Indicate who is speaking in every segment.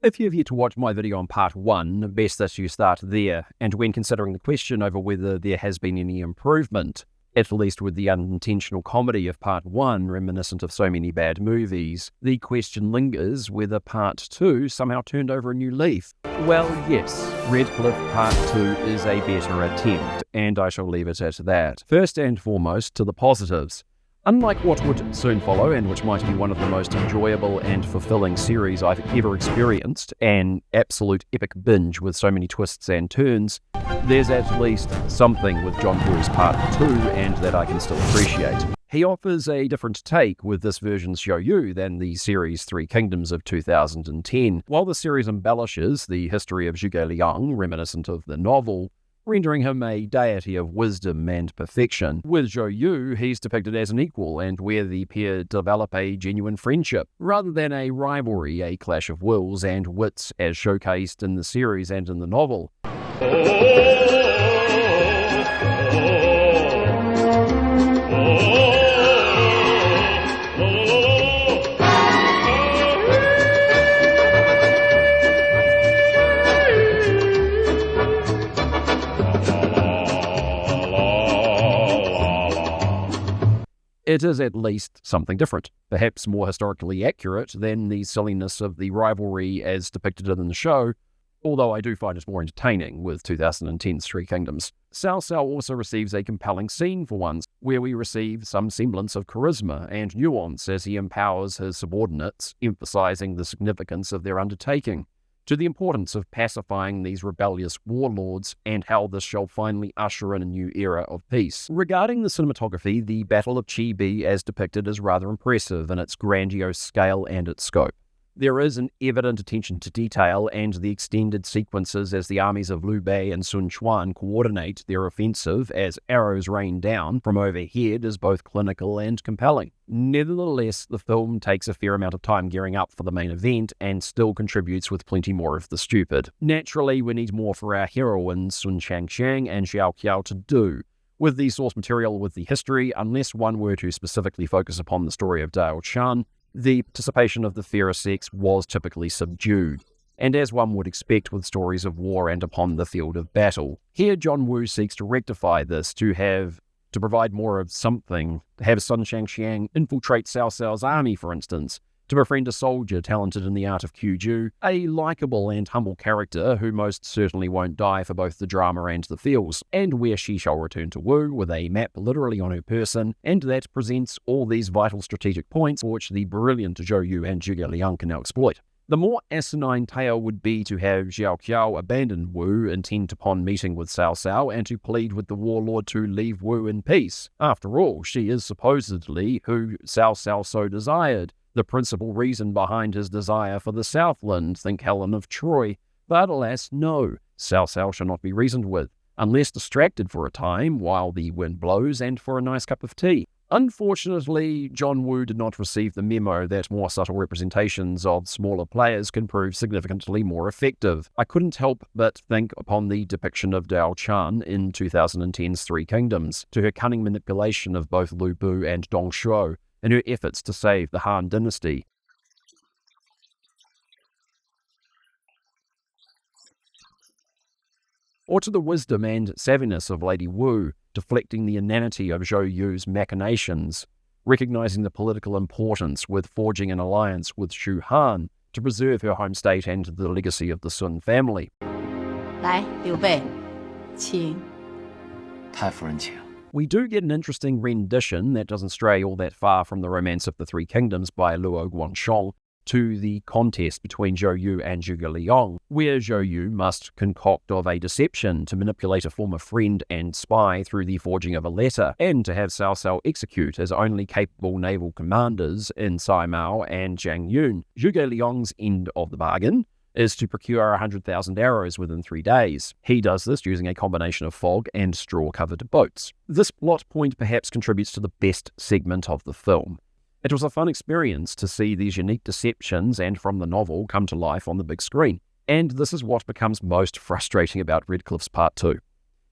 Speaker 1: If you've yet to watch my video on part 1, best that you start there, and when considering the question over whether there has been any improvement, at least with the unintentional comedy of part 1 reminiscent of so many bad movies, the question lingers whether part 2 somehow turned over a new leaf. Well, yes, Redcliffe part 2 is a better attempt, and I shall leave it at that. First and foremost, to the positives. Unlike what would soon follow, and which might be one of the most enjoyable and fulfilling series I've ever experienced, an absolute epic binge with so many twists and turns, there's at least something with John Woo's Part 2, and that I can still appreciate. He offers a different take with this version's Xiaoyu than the series Three Kingdoms of 2010. While the series embellishes the history of Zhuge Liang, reminiscent of the novel, rendering him a deity of wisdom and perfection. With Zhou Yu, he's depicted as an equal, and where the pair develop a genuine friendship, rather than a rivalry, a clash of wills and wits as showcased in the series and in the novel. It is at least something different, perhaps more historically accurate than the silliness of the rivalry as depicted in the show, although I do find it more entertaining with 2010's Three Kingdoms. Cao Cao also receives a compelling scene for once, where we receive some semblance of charisma and nuance as he empowers his subordinates, emphasizing the significance of their undertaking, to the importance of pacifying these rebellious warlords, and how this shall finally usher in a new era of peace. Regarding the cinematography, the Battle of Chibi as depicted is rather impressive in its grandiose scale and its scope. There is an evident attention to detail, and the extended sequences as the armies of Liu Bei and Sun Quan coordinate their offensive as arrows rain down from overhead is both clinical and compelling. Nevertheless, the film takes a fair amount of time gearing up for the main event and still contributes with plenty more of the stupid. Naturally, we need more for our heroines Sun Changxiang and Xiao Qiao to do. With the source material with the history, unless one were to specifically focus upon the story of Dao Chan, the participation of the fairer sex was typically subdued, and as one would expect with stories of war and upon the field of battle. Here John Woo seeks to rectify this, to provide more of something, to have Sun Changxiang infiltrate Cao Cao's army, for instance, to befriend a soldier talented in the art of Kyuju, a likeable and humble character who most certainly won't die for both the drama and the feels, and where she shall return to Wu with a map literally on her person, and that presents all these vital strategic points which the brilliant Zhou Yu and Zhuge Liang can now exploit. The more asinine tale would be to have Xiao Qiao abandon Wu, intent upon meeting with Cao Cao, and to plead with the warlord to leave Wu in peace. After all, she is supposedly who Cao Cao so desired, the principal reason behind his desire for the Southland, think Helen of Troy. But alas, no, Cao Cao shall not be reasoned with, unless distracted for a time while the wind blows and for a nice cup of tea. Unfortunately, John Woo did not receive the memo that more subtle representations of smaller players can prove significantly more effective. I couldn't help but think upon the depiction of Dao Chan in 2010's Three Kingdoms, to her cunning manipulation of both Lu Bu and Dong Shuo, in her efforts to save the Han dynasty. Or to the wisdom and savviness of Lady Wu, deflecting the inanity of Zhou Yu's machinations, recognizing the political importance with forging an alliance with Shu Han to preserve her home state and the legacy of the Sun family.
Speaker 2: 来，刘备，请。
Speaker 3: 太夫人请。
Speaker 1: We do get an interesting rendition that doesn't stray all that far from the Romance of the Three Kingdoms by Luo Guanshong to the contest between Zhou Yu and Zhuge Liang, where Zhou Yu must concoct of a deception to manipulate a former friend and spy through the forging of a letter, and to have Cao Cao execute as only capable naval commanders in Sai Mao and Zhang Yun. Zhuge Liang's end of the bargain is to procure 100,000 arrows within 3 days. He does this using a combination of fog and straw-covered boats. This plot point perhaps contributes to the best segment of the film. It was a fun experience to see these unique deceptions and from the novel come to life on the big screen, and this is what becomes most frustrating about Redcliffe's Part 2.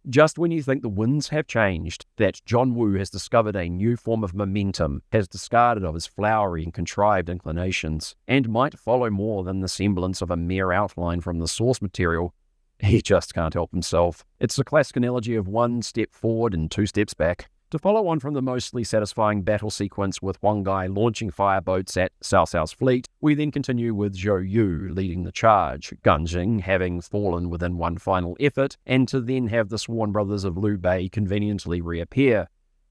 Speaker 1: Just when you think the winds have changed, that John Woo has discovered a new form of momentum, has discarded of his flowery and contrived inclinations, and might follow more than the semblance of a mere outline from the source material, he just can't help himself. It's the classic analogy of 1 step forward and 2 steps back. To follow on from the mostly satisfying battle sequence with one guy launching fireboats at Cao Cao's fleet, we then continue with Zhou Yu leading the charge, Gunjing having fallen within one final effort, and to then have the sworn brothers of Liu Bei conveniently reappear.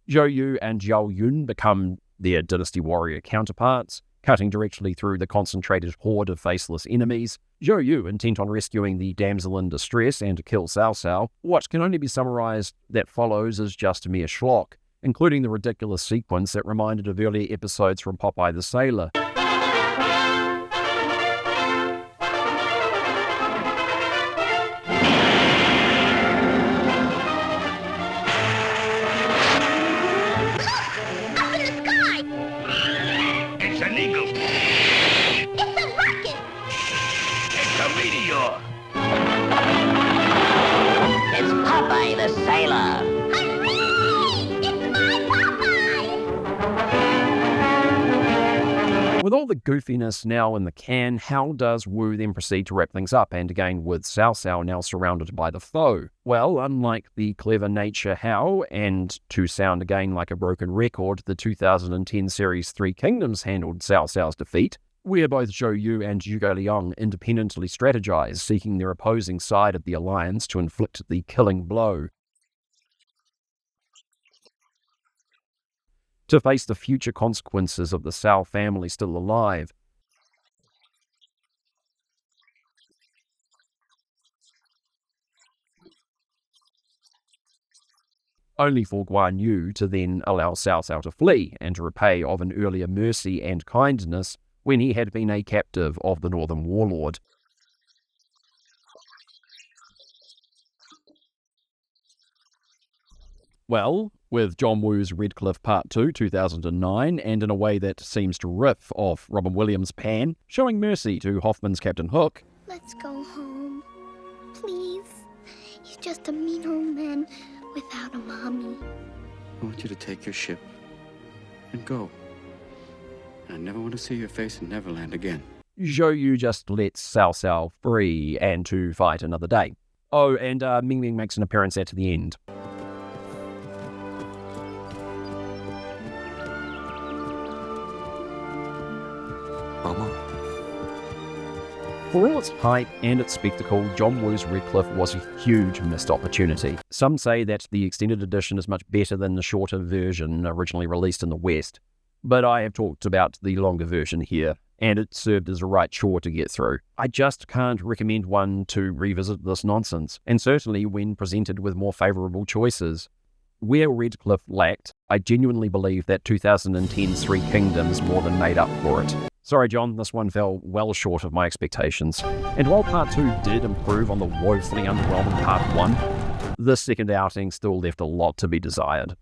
Speaker 1: Zhou Yu and Zhao Yun become their dynasty warrior counterparts, cutting directly through the concentrated horde of faceless enemies. Zhou Yu intent on rescuing the damsel in distress and to kill Cao Cao. What can only be summarized that follows is just a mere schlock, including the ridiculous sequence that reminded of earlier episodes from Popeye the Sailor.
Speaker 4: It's an eagle.
Speaker 5: It's a rocket!
Speaker 4: It's a meteor.
Speaker 6: It's Popeye the Sailor.
Speaker 5: Hooray! It's my Popeye!
Speaker 1: With all the goofiness now in the can, how does Wu then proceed to wrap things up, and again with Cao Cao now surrounded by the foe? Well, unlike the clever nature how, and to sound again like a broken record, the 2010 series Three Kingdoms handled Cao Cao's defeat, where both Zhou Yu and Zhuge Liang independently strategize, seeking their opposing side of the alliance to inflict the killing blow. To face the future consequences of the Cao family still alive. Only for Guan Yu to then allow Cao Cao to flee and to repay of an earlier mercy and kindness when he had been a captive of the Northern Warlord. Well, with John Woo's Red Cliff Part 2, 2009, and in a way that seems to riff off Robin Williams' Pan, showing mercy to Hoffman's Captain Hook.
Speaker 5: Let's go home. Please. He's just a mean old man without a mommy.
Speaker 3: I want you to take your ship and go. I never want to see your face in Neverland again.
Speaker 1: Zhou Yu just lets Cao Cao free and to fight another day. Oh, and Ming Ming makes an appearance at the end.
Speaker 3: Mama.
Speaker 1: For all its hype and its spectacle, John Woo's Red Cliff was a huge missed opportunity. Some say that the extended edition is much better than the shorter version originally released in the West, but I have talked about the longer version here, and it served as a right chore to get through. I just can't recommend one to revisit this nonsense, and certainly when presented with more favourable choices. Where Red Cliff lacked, I genuinely believe that 2010's Three Kingdoms more than made up for it. Sorry John, this one fell well short of my expectations. And while Part 2 did improve on the woefully underwhelming Part 1, this second outing still left a lot to be desired.